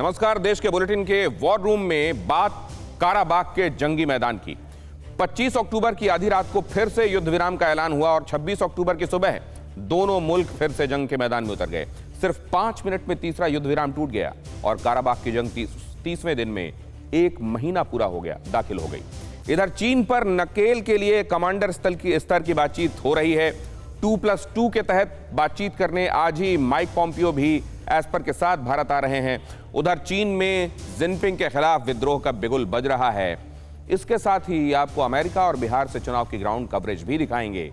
नमस्कार। देश के बुलेटिन के वॉर रूम में बात काराबाग के जंगी मैदान की। 25 अक्टूबर की आधी रात को फिर से युद्ध विराम का ऐलान हुआ और 26 अक्टूबर की सुबह दोनों मुल्क फिर से जंग के मैदान में उतर गए। सिर्फ 5 मिनट में तीसरा युद्ध विराम टूट गया और काराबाग की जंग 30वें दिन में 1 महीना पूरा हो गया, दाखिल हो गई। इधर चीन पर नकेल के लिए कमांडर स्तर की बातचीत हो रही है। 2+2 के तहत बातचीत करने आज ही माइक पॉम्पियो भी एस्पर के साथ भारत आ रहे हैं। उधर चीन में जिनपिंग के खिलाफ विद्रोह का बिगुल बज रहा है। इसके साथ ही आपको अमेरिका और बिहार से चुनाव की ग्राउंड कवरेज भी दिखाएंगे।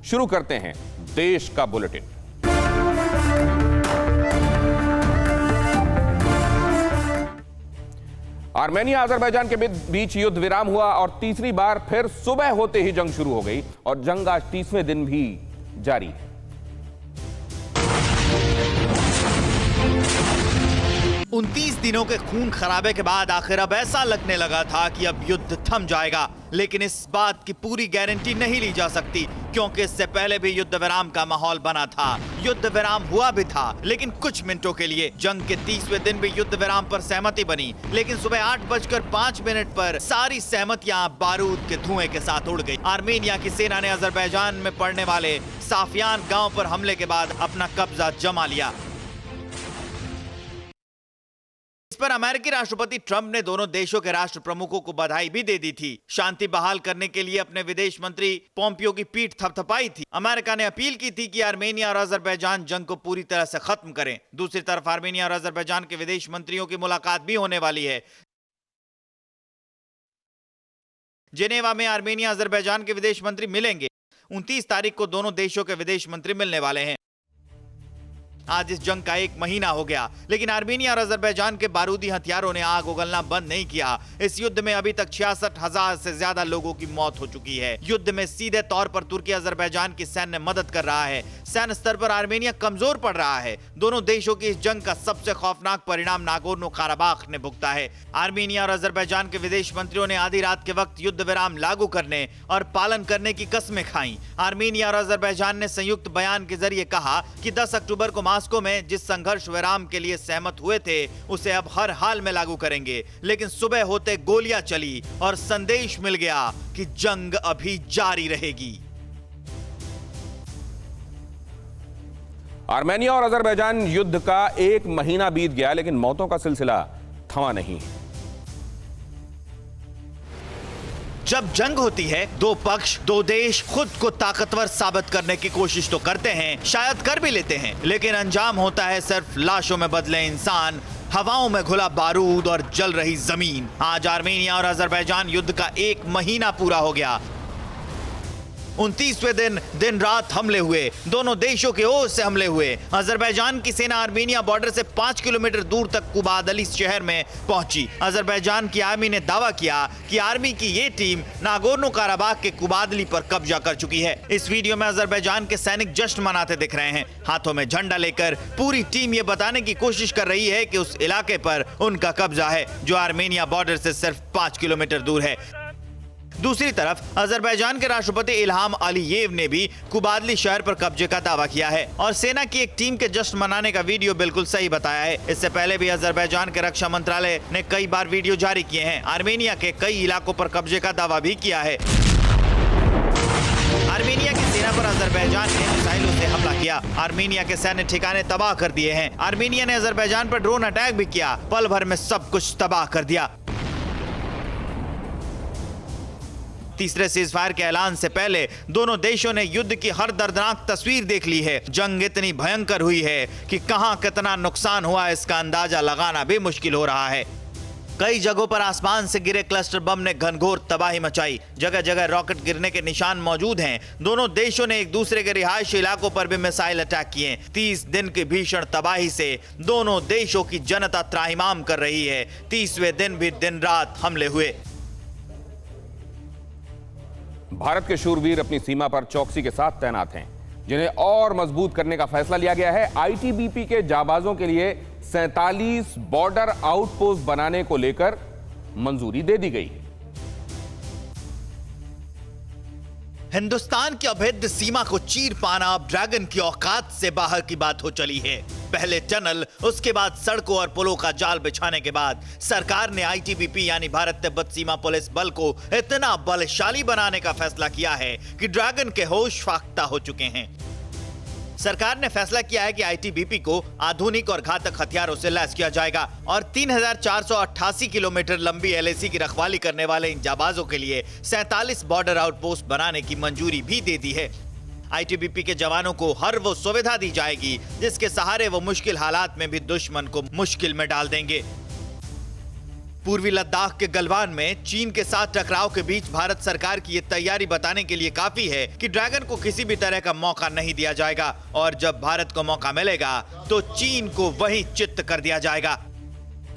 शुरू करते हैं देश का बुलेटिन। आर्मेनिया अजरबैजान के बीच युद्ध विराम हुआ और तीसरी बार फिर सुबह होते ही जंग शुरू हो गई और जंग आज 30वें दिन भी जारी है। 29 दिनों के खून खराबे के बाद आखिर अब ऐसा लगने लगा था कि अब युद्ध थम जाएगा, लेकिन इस बात की पूरी गारंटी नहीं ली जा सकती क्योंकि इससे पहले भी युद्ध विराम का माहौल बना था। युद्ध विराम हुआ भी था, लेकिन कुछ मिनटों के लिए। जंग के 30वें दिन भी युद्ध विराम पर सहमति बनी, लेकिन सुबह 8:05 पर सारी सहमतियां बारूद के धुएं के साथ उड़ गई। आर्मेनिया की सेना ने अजरबैजान में पड़ने वाले साफियान गांव पर हमले के बाद अपना कब्जा जमा लिया। इस पर अमेरिकी राष्ट्रपति ट्रंप ने दोनों देशों के राष्ट्र प्रमुखों को बधाई भी दे दी थी। शांति बहाल करने के लिए अपने विदेश मंत्री पोम्पियो की पीठ थपथपाई थी। अमेरिका ने अपील की थी कि आर्मेनिया और अजरबैजान जंग को पूरी तरह से खत्म करें। दूसरी तरफ आर्मेनिया और अजरबैजान के विदेश मंत्रियों की मुलाकात भी होने वाली है। जेनेवा में आर्मेनिया अजरबैजान के विदेश मंत्री मिलेंगे। 29 तारीख को दोनों देशों के विदेश मंत्री मिलने वाले हैं। आज इस जंग का 1 महीना हो गया, लेकिन आर्मेनिया और अजरबैजान के बारूदी हथियारों ने आग उगलना बंद नहीं किया। इस युद्ध में अभी तक 66,000 से ज्यादा लोगों की मौत हो चुकी है। युद्ध में सीधे तौर पर तुर्की अजरबैजान की सैन्य मदद कर रहा है। सैन्य स्तर पर आर्मेनिया कमजोर पड़ रहा है। दोनों देशों की इस जंग का सबसे खौफनाक परिणाम नागोर्नो काराबाख ने भुगता है। आर्मेनिया और अजरबैजान के विदेश मंत्रियों ने आधी रात के वक्त युद्ध विराम लागू करने और पालन करने की कस्में खाई। आर्मेनिया और अजरबैजान ने संयुक्त बयान के जरिए कहा कि 10 अक्टूबर को मास्को में जिस संघर्ष विराम के लिए सहमत हुए थे उसे अब हर हाल में लागू करेंगे। लेकिन सुबह होते गोलियां चली और संदेश मिल गया कि जंग अभी जारी रहेगी। आर्मेनिया और अजरबैजान युद्ध का 1 महीना बीत गया, लेकिन मौतों का सिलसिला थमा नहीं। जब जंग होती है, दो पक्ष, दो देश खुद को ताकतवर साबित करने की कोशिश तो करते हैं, शायद कर भी लेते हैं, लेकिन अंजाम होता है सिर्फ लाशों में बदले इंसान, हवाओं में घुला बारूद और जल रही जमीन। आज आर्मेनिया और अजरबैजान युद्ध का 1 महीना पूरा हो गया। 29वें दिन रात हमले हुए। दोनों देशों के ओर से हमले हुए। अजरबैजान की सेना आर्मेनिया बॉर्डर से 5 किलोमीटर दूर तक कुबादली शहर में पहुंची। अजरबैजान की आर्मी ने दावा किया कि आर्मी की ये टीम नागोर्नो काराबाख के कुबादली पर कब्जा कर चुकी है। इस वीडियो में अजरबैजान के सैनिक जश्न मनाते दिख रहे हैं, हाथों में झंडा लेकर। पूरी टीम ये बताने की कोशिश कर रही है कि उस इलाके पर उनका कब्जा है जो आर्मेनिया बॉर्डर से सिर्फ 5 किलोमीटर दूर है। दूसरी तरफ अजरबैजान के राष्ट्रपति इल्हाम अलीयेव ने भी कुबादली शहर पर कब्जे का दावा किया है और सेना की एक टीम के जश्न मनाने का वीडियो बिल्कुल सही बताया है। इससे पहले भी अजरबैजान के रक्षा मंत्रालय ने कई बार वीडियो जारी किए हैं। आर्मेनिया के कई इलाकों पर कब्जे का दावा भी किया है। आर्मेनिया की सेना पर अजरबैजान ने मिसाइलों से हमला किया। आर्मेनिया के सैन्य ठिकाने तबाह कर दिए हैं। आर्मेनिया ने अजरबैजान पर ड्रोन अटैक भी किया, पल भर में सब कुछ तबाह कर दिया। तीसरे सीज़फायर के ऐलान से पहले दोनों देशों ने युद्ध की हर दर्दनाक तस्वीर देख ली है। जंग इतनी भयंकर हुई है कि कहां कितना नुकसान हुआ इसका अंदाजा लगाना भी मुश्किल हो रहा है। कई जगहों पर आसमान से गिरे क्लस्टर बम ने घनघोर तबाही मचाई। जगह जगह रॉकेट गिरने के निशान मौजूद हैं। दोनों देशों ने एक दूसरे के रिहायशी इलाकों पर भी मिसाइल अटैक किए। 30 दिन की भीषण तबाही से दोनों देशों की जनता त्राहिमाम कर रही है। 30वें दिन भी दिन रात हमले हुए। भारत के शूरवीर अपनी सीमा पर चौकसी के साथ तैनात हैं, जिन्हें और मजबूत करने का फैसला लिया गया है। आईटीबीपी के जाबाजों के लिए 47 बॉर्डर आउटपोस्ट बनाने को लेकर मंजूरी दे दी गई है। हिंदुस्तान की अभेद्य सीमा को चीर पाना अब ड्रैगन की औकात से बाहर की बात हो चली है। पहले टनल, उसके बाद सड़कों और पुलों का जाल बिछाने के बाद सरकार ने आईटीबीपी यानी भारत तिब्बत सीमा पुलिस बल को इतना बलशाली बनाने का फैसला किया है कि ड्रैगन के होश फाख्ता हो चुके हैं। सरकार ने फैसला किया है कि आईटीबीपी को आधुनिक और घातक हथियारों से लैस किया जाएगा और 3488 किलोमीटर लंबी एलएसी की रखवाली करने वाले इन जाबाजों के लिए 47 बॉर्डर आउटपोस्ट बनाने की मंजूरी भी दे दी है। आईटीबीपी के जवानों को हर वो सुविधा दी जाएगी जिसके सहारे वो मुश्किल हालात में भी दुश्मन को मुश्किल में डाल देंगे। पूर्वी लद्दाख के गलवान में चीन के साथ टकराव के बीच भारत सरकार की ये तैयारी बताने के लिए काफी है कि ड्रैगन को किसी भी तरह का मौका नहीं दिया जाएगा और जब भारत को मौका मिलेगा तो चीन को वहीं चित्त कर दिया जाएगा।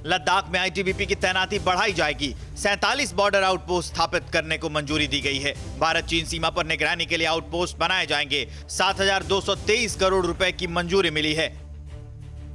लद्दाख में आईटीबीपी की तैनाती बढ़ाई जाएगी। 47 बॉर्डर आउटपोस्ट स्थापित करने को मंजूरी दी गई है। भारत चीन सीमा पर निगरानी के लिए आउटपोस्ट बनाए जाएंगे। 7,223 करोड़ रुपए की मंजूरी मिली है।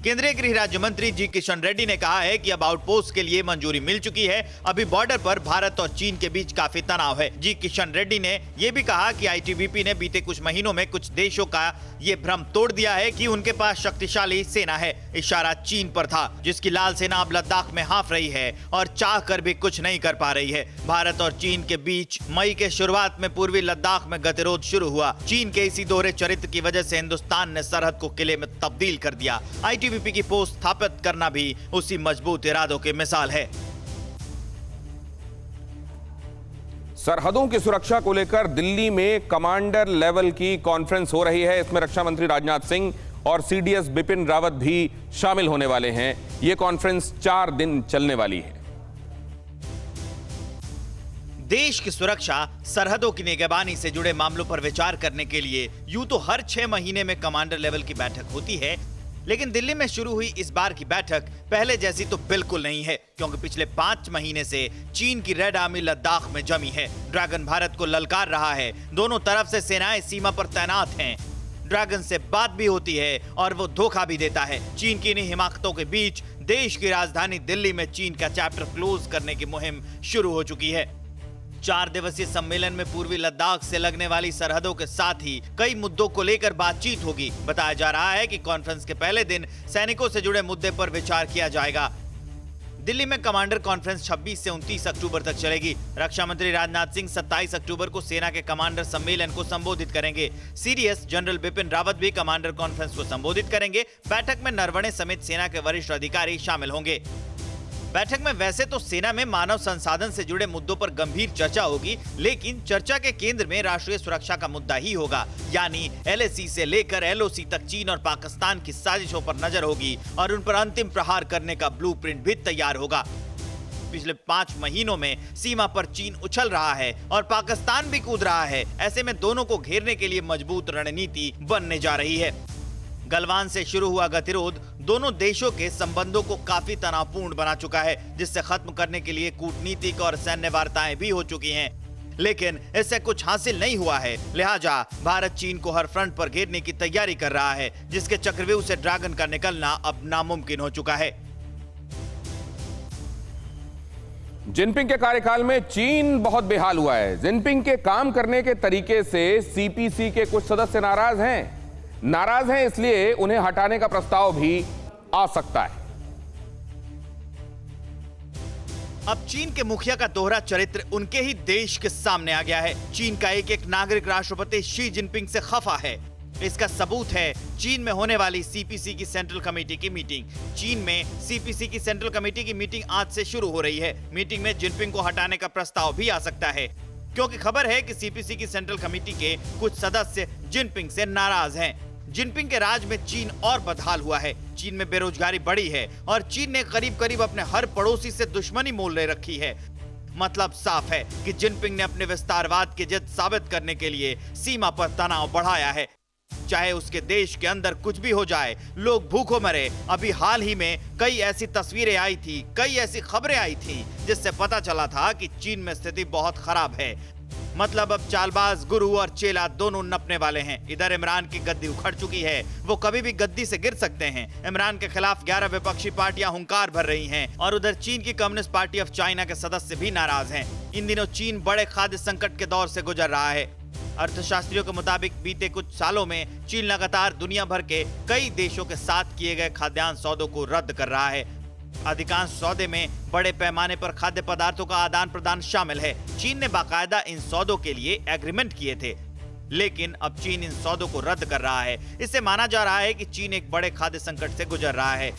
केंद्रीय गृह राज्य मंत्री जी किशन रेड्डी ने कहा है कि अब आउटपोस्ट के लिए मंजूरी मिल चुकी है। अभी बॉर्डर पर भारत और चीन के बीच काफी तनाव है। जी किशन रेड्डी ने यह भी कहा कि आईटीबीपी ने बीते कुछ महीनों में कुछ देशों का ये भ्रम तोड़ दिया है कि उनके पास शक्तिशाली सेना है। इशारा चीन पर था, जिसकी लाल सेना अब लद्दाख में हाँफ रही है और चाह कर भी कुछ नहीं कर पा रही है। भारत और चीन के बीच मई के शुरुआत में पूर्वी लद्दाख में गतिरोध शुरू हुआ। चीन के इसी दोहरे चरित्र की वजह से हिंदुस्तान ने सरहद को किले में तब्दील कर दिया। आईटीबीपी की पोस्ट स्थापित करना भी उसी मजबूत इरादों की मिसाल है। सरहदों की सुरक्षा को लेकर दिल्ली में कमांडर लेवल की कॉन्फ्रेंस हो रही है। इसमें रक्षा मंत्री राजनाथ सिंह और सीडीएस बिपिन रावत भी शामिल होने वाले हैं। यह कॉन्फ्रेंस 4 दिन चलने वाली है। देश की सुरक्षा, सरहदों की निगरानी से जुड़े मामलों पर विचार करने के लिए यूं तो हर 6 महीने में कमांडर लेवल की बैठक होती है, लेकिन दिल्ली में शुरू हुई इस बार की बैठक पहले जैसी तो बिल्कुल नहीं है, क्योंकि पिछले 5 महीने से चीन की रेड आर्मी लद्दाख में जमी है। ड्रैगन भारत को ललकार रहा है। दोनों तरफ से सेनाएं सीमा पर तैनात हैं। ड्रैगन से बात भी होती है और वो धोखा भी देता है। चीन की इन हिमाकतों के बीच देश की राजधानी दिल्ली में चीन का चैप्टर क्लोज करने की मुहिम शुरू हो चुकी है। 4 दिवसीय सम्मेलन में पूर्वी लद्दाख से लगने वाली सरहदों के साथ ही कई मुद्दों को लेकर बातचीत होगी। बताया जा रहा है कि कॉन्फ्रेंस के पहले दिन सैनिकों से जुड़े मुद्दे पर विचार किया जाएगा। दिल्ली में कमांडर कॉन्फ्रेंस 26 से 29 अक्टूबर तक चलेगी। रक्षा मंत्री राजनाथ सिंह 27 अक्टूबर को सेना के कमांडर सम्मेलन को संबोधित करेंगे। सीडीएस जनरल बिपिन रावत भी कमांडर कॉन्फ्रेंस को संबोधित करेंगे। बैठक में नरवणे समेत सेना के वरिष्ठ अधिकारी शामिल होंगे। बैठक में वैसे तो सेना में मानव संसाधन से जुड़े मुद्दों पर गंभीर चर्चा होगी, लेकिन चर्चा के केंद्र में राष्ट्रीय सुरक्षा का मुद्दा ही होगा। यानी एलएसी से लेकर एलओसी तक चीन और पाकिस्तान की साजिशों पर नजर होगी और उन पर अंतिम प्रहार करने का ब्लूप्रिंट भी तैयार होगा। पिछले 5 महीनों में सीमा पर चीन उछल रहा है और पाकिस्तान भी कूद रहा है। ऐसे में दोनों को घेरने के लिए मजबूत रणनीति बनने जा रही है। गलवान से शुरू हुआ गतिरोध दोनों देशों के संबंधों को काफी तनावपूर्ण बना चुका है, जिससे खत्म करने के लिए कूटनीतिक और सैन्य वार्ताएं भी हो चुकी हैं। लेकिन इससे कुछ हासिल नहीं हुआ है। लिहाजा भारत चीन को हर फ्रंट पर घेरने की तैयारी कर रहा है, जिसके चक्रव्यूह से ड्रैगन का निकलना अब नामुमकिन हो चुका है। जिनपिंग के कार्यकाल में चीन बहुत बेहाल हुआ है। जिनपिंग के काम करने के तरीके से सीपीसी के कुछ सदस्य नाराज हैं, इसलिए उन्हें हटाने का प्रस्ताव भी आ सकता है। अब चीन के मुखिया का दोहरा चरित्र उनके ही देश के सामने आ गया है। चीन का एक नागरिक राष्ट्रपति शी जिनपिंग से खफा है। इसका सबूत है चीन में होने वाली सीपीसी की सेंट्रल कमेटी की मीटिंग। चीन में सीपीसी की सेंट्रल कमेटी की मीटिंग आज से शुरू हो रही है। मीटिंग में जिनपिंग को हटाने का प्रस्ताव भी आ सकता है, क्योंकि खबर है कि सीपीसी की सेंट्रल कमेटी के कुछ सदस्य जिनपिंग से नाराज हैं। जिनपिंग के राज में चीन और बदहाल हुआ है। चीन में बेरोजगारी बढ़ी है और चीन ने करीब करीब अपने हर पड़ोसी से दुश्मनी मोल ले रखी है। मतलब साफ है कि जिनपिंग ने अपने विस्तारवाद की जिद साबित करने के लिए सीमा पर तनाव बढ़ाया है। चाहे उसके देश के अंदर कुछ भी हो जाए, लोग भूखों मरे। अभी हाल ही में कई ऐसी तस्वीरें आई थी, कई ऐसी खबरें आई थी, जिससे पता चला था कि चीन में स्थिति बहुत खराब है। मतलब अब चालबाज गुरु और चेला दोनों नपने वाले हैं। इधर इमरान की गद्दी उखड़ चुकी है, वो कभी भी गद्दी से गिर सकते हैं। इमरान के खिलाफ 11 विपक्षी पार्टियां हुंकार भर रही हैं और उधर चीन की कम्युनिस्ट पार्टी ऑफ चाइना के सदस्य भी नाराज हैं। इन दिनों चीन बड़े खाद्य संकट के दौर से गुजर रहा है। अर्थशास्त्रियों के मुताबिक बीते कुछ सालों में चीन लगातार दुनिया भर के कई देशों के साथ किए गए खाद्यान्न सौदों को रद्द कर रहा है। अधिकांश सौदे में बड़े पैमाने पर खाद्य पदार्थों का आदान प्रदान शामिल है। चीन ने बाकायदा इन सौदों के लिए एग्रीमेंट किए थे, लेकिन अब चीन इन सौदों को रद्द कर रहा है। इससे माना जा रहा है कि चीन एक बड़े खाद्य संकट से गुजर रहा है।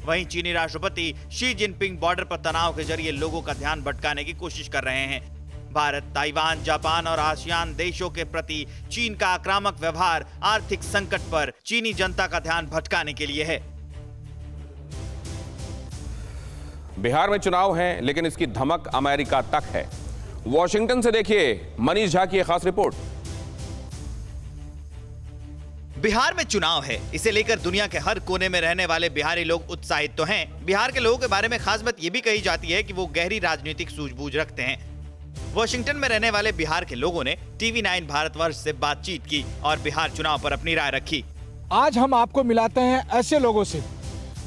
वहीं चीनी राष्ट्रपति शी जिनपिंग बॉर्डर पर तनाव के जरिए लोगों का ध्यान भटकाने की कोशिश कर रहे हैं। भारत, ताइवान, जापान और आसियान देशों के प्रति चीन का आक्रामक व्यवहार आर्थिक संकट पर चीनी जनता का ध्यान भटकाने के लिए है। बिहार में चुनाव है, लेकिन इसकी धमक अमेरिका तक है। वॉशिंगटन से देखिए मनीष झा की एक खास रिपोर्ट। बिहार में चुनाव है, इसे लेकर दुनिया के हर कोने में रहने वाले बिहारी लोग उत्साहित तो हैं। बिहार के लोगों के बारे में खास बात यह भी कही जाती है कि वो गहरी राजनीतिक सूझबूझ रखते हैं। वॉशिंगटन में रहने वाले बिहार के लोगों ने टीवी 9 भारतवर्ष से बातचीत की और बिहार चुनाव पर अपनी राय रखी। आज हम आपको मिलाते हैं ऐसे लोगों से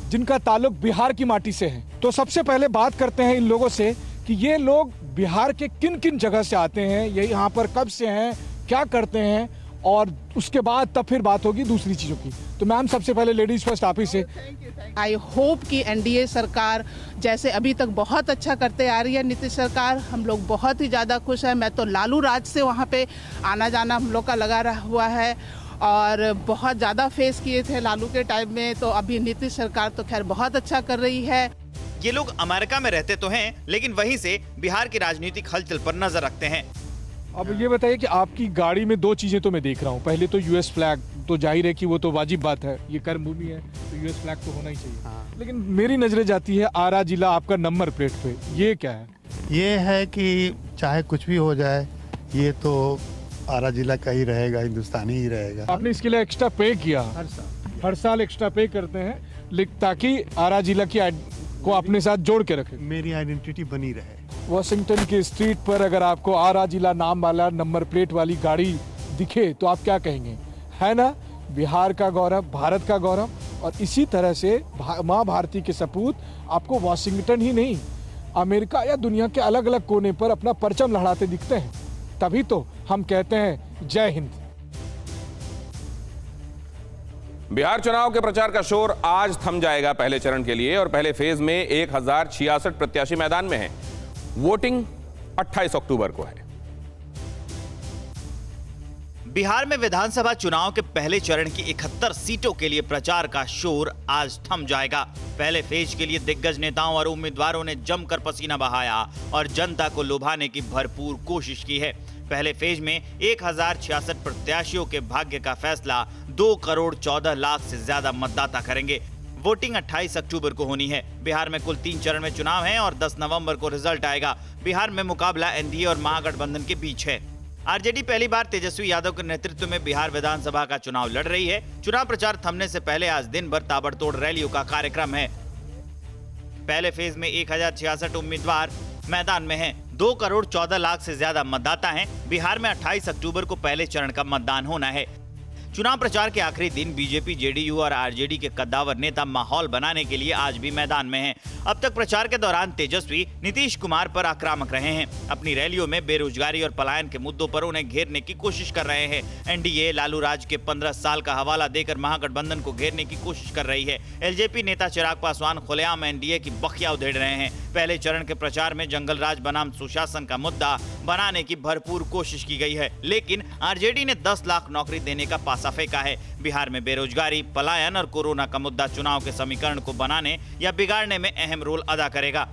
जिनका ताल्लुक बिहार की माटी से है। तो सबसे पहले बात करते हैं इन लोगों से कि ये लोग बिहार के किन किन जगह से आते हैं, ये यहाँ पर कब से हैं, क्या करते हैं, और उसके बाद तब फिर बात होगी दूसरी चीजों की। तो मैम सबसे पहले लेडीज फर्स्ट आप ही से। आई होप कि एनडीए सरकार जैसे अभी तक बहुत अच्छा करते आ रही है, नीतीश सरकार, हम लोग बहुत ही ज़्यादा खुश हैं। मैं तो लालू राज से वहाँ पे आना जाना हम लोग का लगा रहा हुआ है और बहुत ज़्यादा फेस किए थे लालू के टाइम में। तो अभी नीतीश सरकार तो खैर बहुत अच्छा कर रही है। ये लोग अमेरिका में रहते तो हैं, लेकिन वहीं से बिहार की राजनीतिक हलचल पर नजर रखते हैं। अब ये बताइए कि आपकी गाड़ी में दो चीजें तो मैं देख रहा हूँ। पहले तो यूएस फ्लैग, तो जाहिर है कि वो तो वाजिब बात है, ये कर्म भूमि है तो यूएस फ्लैग तो होना ही चाहिए। लेकिन मेरी नजरें जाती है आरा जिला आपका नंबर प्लेट पे, ये क्या है? ये है कि चाहे कुछ भी हो जाए, ये तो आरा जिला का ही रहेगा, हिंदुस्तानी ही रहेगा। आपने इसके लिए एक्स्ट्रा पे किया? हर साल एक्स्ट्रा पे करते हैं ताकि आरा जिला की को अपने साथ जोड़ के रखें, मेरी आइडेंटिटी बनी रहे। वॉशिंगटन की स्ट्रीट पर अगर आपको आरा जिला नाम वाला नंबर प्लेट वाली गाड़ी दिखे तो आप क्या कहेंगे? है ना बिहार का गौरव, भारत का गौरव। और इसी तरह से माँ भारती के सपूत आपको वॉशिंगटन ही नहीं, अमेरिका या दुनिया के अलग अलग कोने पर अपना परचम लहराते दिखते हैं। तभी तो हम कहते हैं जय हिंद। बिहार चुनाव के प्रचार का शोर आज थम जाएगा पहले चरण के लिए, और पहले फेज में 1066 प्रत्याशी मैदान में हैं। वोटिंग 28 अक्टूबर को है। बिहार में विधानसभा चुनाव के पहले चरण की 71 सीटों के लिए प्रचार का शोर आज थम जाएगा। पहले फेज के लिए दिग्गज नेताओं और उम्मीदवारों ने जमकर पसीना बहाया और जनता को लुभाने की भरपूर कोशिश की है। पहले फेज में 1066 प्रत्याशियों के भाग्य का फैसला 2 करोड़ 14 लाख से ज्यादा मतदाता करेंगे। वोटिंग 28 अक्टूबर को होनी है। बिहार में कुल 3 चरण में चुनाव है और 10 नवंबर को रिजल्ट आएगा। बिहार में मुकाबला एनडीए और महागठबंधन के बीच है। आरजेडी पहली बार तेजस्वी यादव के नेतृत्व में बिहार विधानसभा का चुनाव लड़ रही है। चुनाव प्रचार थमने से पहले आज दिन भर ताबड़तोड़ रैलियों का कार्यक्रम है। पहले फेज में 1066 उम्मीदवार मैदान में हैं। 2 करोड़ 14 लाख से ज्यादा मतदाता हैं। बिहार में 28 अक्टूबर को पहले चरण का मतदान होना है। चुनाव प्रचार के आखिरी दिन बीजेपी, जेडीयू और आरजेडी के कद्दावर नेता माहौल बनाने के लिए आज भी मैदान में हैं। अब तक प्रचार के दौरान तेजस्वी नीतीश कुमार पर आक्रामक रहे हैं। अपनी रैलियों में बेरोजगारी और पलायन के मुद्दों पर उन्हें घेरने की कोशिश कर रहे हैं। एनडीए लालू राज के 15 साल का हवाला देकर महागठबंधन को घेरने की कोशिश कर रही है। एलजेपी नेता चिराग पासवान खुलेआम एनडीए की बखिया उधेड़ रहे हैं। पहले चरण के प्रचार में जंगल राज बनाम सुशासन का मुद्दा बनाने की भरपूर कोशिश की गई है, लेकिन आरजेडी ने 10 लाख नौकरी देने का पासा फेंका है। बिहार में बेरोजगारी, पलायन और कोरोना का मुद्दा चुनाव के समीकरण को बनाने या बिगाड़ने में अहम रोल अदा करेगा।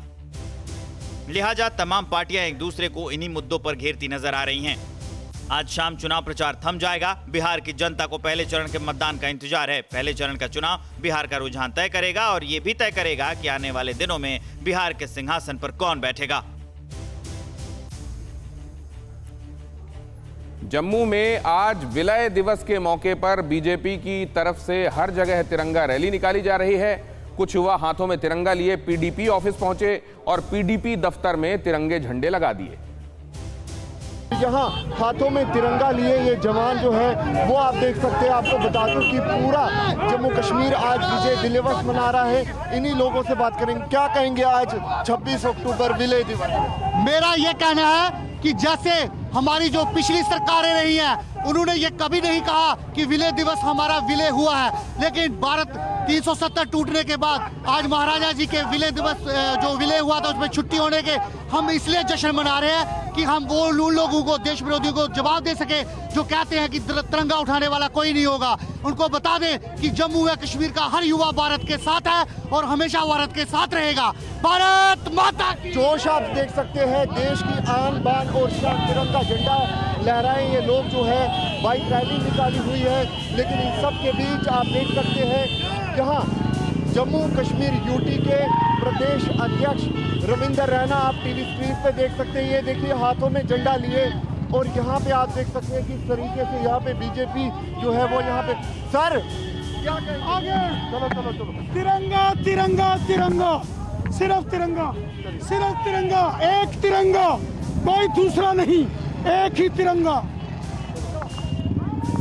लिहाजा तमाम पार्टियां एक दूसरे को इन्हीं मुद्दों पर घेरती नजर आ रही हैं। आज शाम चुनाव प्रचार थम जाएगा। बिहार की जनता को पहले चरण के मतदान का इंतजार है। पहले चरण का चुनाव बिहार का रुझान तय करेगा और ये भी तय करेगा कि आने वाले दिनों में बिहार के सिंहासन पर कौन बैठेगा। जम्मू में आज विलय दिवस के मौके पर बीजेपी की तरफ से हर जगह तिरंगा रैली निकाली जा रही है। कुछ युवा हाथों में तिरंगा लिए पीडीपी ऑफिस पहुंचे और पीडीपी दफ्तर में तिरंगे झंडे लगा दिए। यहाँ हाथों में तिरंगा लिए ये जवान जो है वो आप देख सकते हैं। आपको बता दूं कि पूरा जम्मू कश्मीर आज विजय दिवस मना रहा है। इन्हीं लोगों से बात करेंगे। क्या कहेंगे आज 26 अक्टूबर विजय दिवस? मेरा ये कहना है कि जैसे हमारी जो पिछली सरकारें रही हैं उन्होंने ये कभी नहीं कहा कि विलय दिवस हमारा विलय हुआ है, लेकिन भारत 370 टूटने के बाद आज महाराजा जी के विलय दिवस जो विलय हुआ था उसमें छुट्टी होने के हम इसलिए जश्न मना रहे हैं कि हम वो उन लोगों को, देश विरोधियों को जवाब दे सके जो कहते हैं कि तिरंगा उठाने वाला कोई नहीं होगा। उनको बता दें कि जम्मू व कश्मीर का हर युवा भारत के साथ है और हमेशा भारत के साथ रहेगा। भारत माता की जोश आप देख सकते हैं, देश की आन बान और शान तिरंगा झंडा लहराए ये लोग जो है बाइक रैली निकाली हुई है। लेकिन इन सब के बीच आप देख सकते हैं यहाँ जम्मू कश्मीर यूटी के प्रदेश अध्यक्ष रविंद्र रैना आप टीवी स्क्रीन पे देख सकते हैं। ये देखिए हाथों में झंडा लिए और यहाँ पे आप देख सकते हैं किस तरीके से यहाँ पे बीजेपी जो है वो यहाँ पे सर क्या कहेंगे? आगे चलो चलो चलो तिरंगा तिरंगा तिरंगा, सिर्फ तिरंगा, सिर्फ तिरंगा, एक तिरंगा, कोई दूसरा नहीं, एक ही तिरंगा।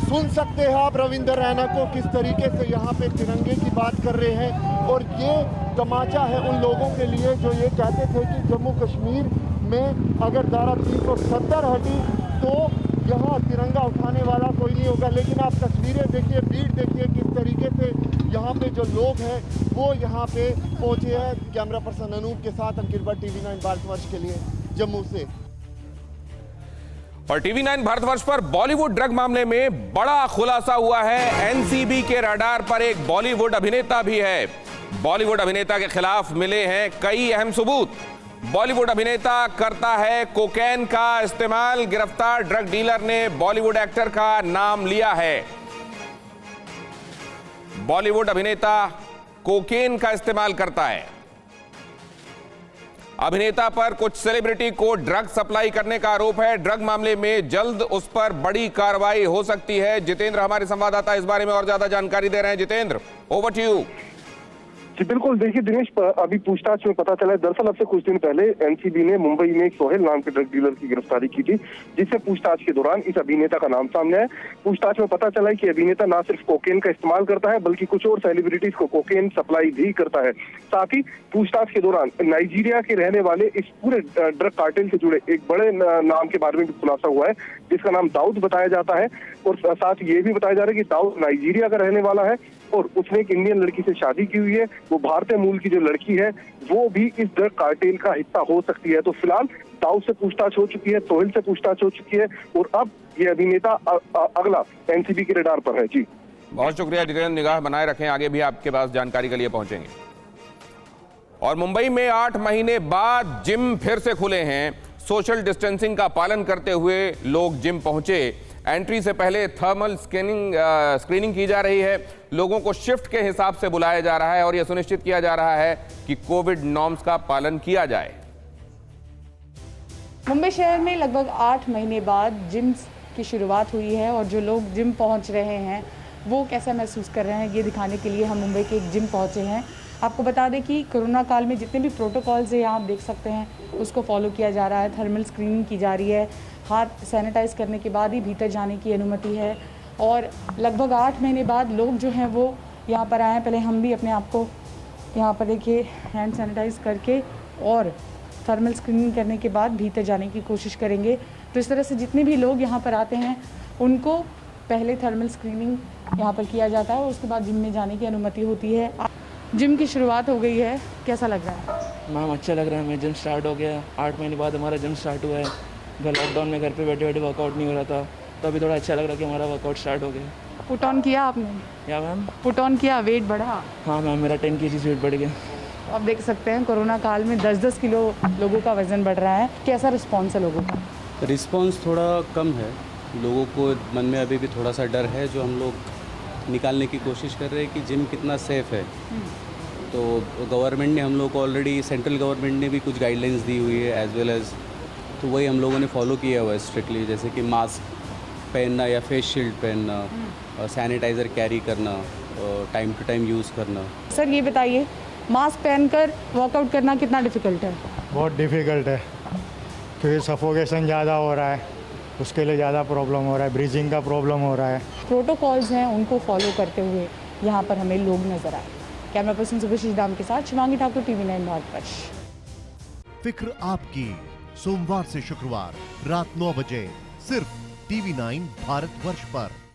सुन सकते हैं आप रविंद्र रैना को किस तरीके से यहाँ पे तिरंगे की बात कर रहे हैं। और ये तमाचा है उन लोगों के लिए जो ये कहते थे कि जम्मू कश्मीर में अगर धारा 370 हटी तो यहाँ तिरंगा उठाने वाला कोई नहीं होगा। लेकिन आप तस्वीरें देखिए, भीड़ देखिए किस तरीके से यहाँ पे जो लोग हैं वो यहाँ पे पहुँचे हैं। कैमरा पर्सन अनूप के साथ अंकित भट्ट, TV9 भारतवर्ष के लिए जम्मू से। और TV9 भारतवर्ष पर बॉलीवुड ड्रग मामले में बड़ा खुलासा हुआ है। एनसीबी के रडार पर एक बॉलीवुड अभिनेता भी है। बॉलीवुड अभिनेता के खिलाफ मिले हैं कई अहम सबूत। बॉलीवुड अभिनेता करता है कोकेन का इस्तेमाल। गिरफ्तार ड्रग डीलर ने बॉलीवुड एक्टर का नाम लिया है। बॉलीवुड अभिनेता कोकेन का इस्तेमाल करता है। अभिनेता पर कुछ सेलिब्रिटी को ड्रग सप्लाई करने का आरोप है। ड्रग मामले में जल्द उस पर बड़ी कार्रवाई हो सकती है। जितेंद्र हमारे संवाददाता इस बारे में और ज्यादा जानकारी दे रहे हैं। Jitendra, over to you. जी बिल्कुल, देखिए दिनेश, अभी पूछताछ में पता चला है, दरअसल अब से कुछ दिन पहले एनसीबी ने मुंबई में एक सोहेल नाम के ड्रग डीलर की गिरफ्तारी की थी, जिससे पूछताछ के दौरान इस अभिनेता का नाम सामने आया। पूछताछ में पता चला है कि अभिनेता न सिर्फ कोकेन का इस्तेमाल करता है बल्कि कुछ और सेलिब्रिटीज को कोकेन सप्लाई भी करता है। साथ ही पूछताछ के दौरान नाइजीरिया के रहने वाले इस पूरे ड्रग कार्टेल से जुड़े एक बड़े नाम के बारे में भी खुलासा हुआ है, जिसका नाम दाऊद बताया जाता है। और साथ ये भी बताया जा रहा है कि दाऊद नाइजीरिया का रहने वाला है और उसने एक इंडियन लड़की से शादी की हुई है। वो भारतीय मूल की जो लड़की है वो भी इस ड्रग कार्टेल का हिस्सा हो सकती है। तो फिलहाल दाऊद से पूछताछ हो चुकी है, सोहेल से पूछताछ हो चुकी है और अब ये अभिनेता अगला एनसीबी के रडार पर है। जी बहुत शुक्रिया जितेंद्र, निगाह बनाए रखें, आगे भी आपके पास जानकारी के लिए पहुंचेंगे। और मुंबई में 8 महीने बाद जिम फिर से खुले हैं। सोशल डिस्टेंसिंग का पालन करते हुए लोग जिम पहुंचे। एंट्री से पहले थर्मल स्क्रीनिंग की जा रही है। लोगों को शिफ्ट के हिसाब से बुलाया जा रहा है और यह सुनिश्चित किया जा रहा है कि कोविड नॉर्म्स का पालन किया जाए। मुंबई शहर में लगभग 8 महीने बाद जिम की शुरुआत हुई है और जो लोग जिम पहुंच रहे हैं वो कैसा महसूस कर रहे हैं ये दिखाने के लिए हम मुंबई के एक जिम पहुंचे हैं। आपको बता दें कि कोरोना काल में जितने भी प्रोटोकॉल्स हैं यहाँ आप देख सकते हैं उसको फॉलो किया जा रहा है। थर्मल स्क्रीनिंग की जा रही है, हाथ सैनिटाइज करने के बाद ही भीतर जाने की अनुमति है। और लगभग 8 महीने बाद लोग जो हैं वो यहाँ पर आए हैं। पहले हम भी अपने आप को यहाँ पर देखिए हैंड सैनिटाइज करके और थर्मल स्क्रीनिंग करने के बाद भीतर जाने की कोशिश करेंगे। तो इस तरह से जितने भी लोग यहाँ पर आते हैं उनको पहले थर्मल स्क्रीनिंग यहाँ पर किया जाता है और उसके बाद जिम में जाने की अनुमति होती है। जिम की शुरुआत हो गई है, कैसा लग रहा है? मैम अच्छा लग रहा है, मेरा जिम स्टार्ट हो गया। 8 महीने बाद हमारा जिम स्टार्ट हुआ है। लॉकडाउन में घर पे बैठे बैठे वर्कआउट नहीं हो रहा था, तो अभी थोड़ा अच्छा लग रहा है कि हमारा वर्कआउट स्टार्ट हो गया। पुट ऑन किया आपने? या मैम पुट ऑन किया, वेट बढ़ा? हाँ मैम, मेरा 10 kg वेट बढ़ गया। आप देख सकते हैं कोरोना काल में 10-10 किलो लोगों का वजन बढ़ रहा है। कैसा रिस्पॉन्स है लोगों का? रिस्पॉन्स थोड़ा कम है, लोगों को मन में अभी भी थोड़ा सा डर है, जो हम लोग निकालने की कोशिश कर रहे हैं कि जिम कितना सेफ़ है। तो गवर्नमेंट ने हम लोग को ऑलरेडी, सेंट्रल गवर्नमेंट ने भी कुछ गाइडलाइंस दी हुई है एज वेल एज, तो वही हम लोगों ने फॉलो किया हुआ है स्ट्रिक्टली, जैसे कि मास्क पहनना या फेस शील्ड पहनना, सैनिटाइज़र कैरी करना, टाइम टू टाइम यूज़ करना। सर ये बताइए, मास्क पहनकर वर्कआउट करना कितना डिफ़िकल्ट है? बहुत डिफ़िकल्ट है क्योंकि सफोकेशन ज़्यादा हो रहा है, उसके लिए ज़्यादा प्रॉब्लम हो रहा है, ब्रीजिंग का प्रॉब्लम हो रहा है। प्रोटोकॉल्स हैं उनको फॉलो करते हुए यहाँ पर हमें लोग नजर आए। कैमरा पर्सन सुभाषिष दाम के साथ शिवांगी ठाकुर, TV9 भारतवर्ष। फिक्र आपकी, सोमवार से शुक्रवार रात 9 बजे सिर्फ TV9 भारतवर्ष पर।